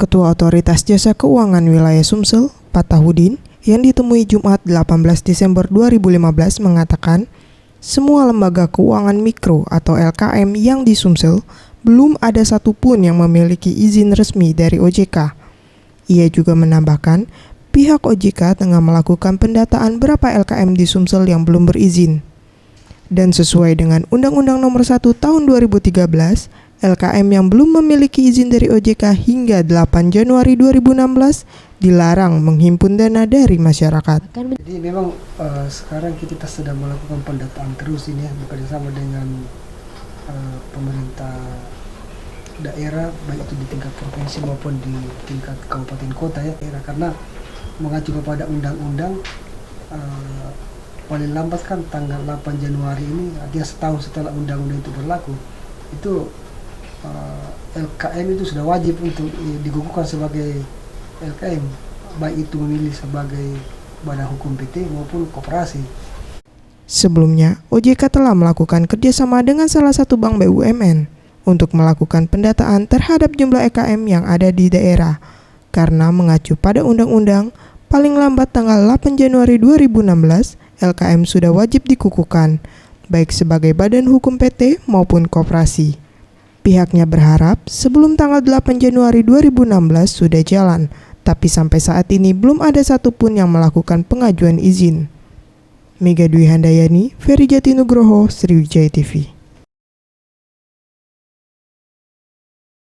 Ketua Otoritas Jasa Keuangan Wilayah Sumsel, Patahudin, yang ditemui Jumat 18 Desember 2015 mengatakan, semua lembaga keuangan mikro atau LKM yang di Sumsel belum ada satupun yang memiliki izin resmi dari OJK. Ia juga menambahkan, pihak OJK tengah melakukan pendataan berapa LKM di Sumsel yang belum berizin. Dan sesuai dengan Undang-Undang Nomor 1 Tahun 2013, LKM yang belum memiliki izin dari OJK hingga 8 Januari 2016 dilarang menghimpun dana dari masyarakat. Jadi memang sekarang kita sedang melakukan pendataan terus ini ya, bekerjasama dengan pemerintah daerah, baik itu di tingkat provinsi maupun di tingkat kabupaten kota ya, karena mengacu kepada undang-undang paling lambat kan tanggal 8 Januari ini, artinya setahun setelah undang-undang itu berlaku, itu LKM itu sudah wajib untuk dikukuhkan sebagai LKM, baik itu memilih sebagai badan hukum PT maupun koperasi. Sebelumnya, OJK telah melakukan kerjasama dengan salah satu bank BUMN untuk melakukan pendataan terhadap jumlah LKM yang ada di daerah, karena mengacu pada undang-undang, paling lambat tanggal 8 Januari 2016, LKM sudah wajib dikukuhkan, baik sebagai badan hukum PT maupun koperasi. Pihaknya berharap sebelum tanggal 8 Januari 2016 sudah jalan, tapi sampai saat ini belum ada satupun yang melakukan pengajuan izin. Mega Dwi Handayani, Ferry Jati Nugroho, Sriwijaya TV.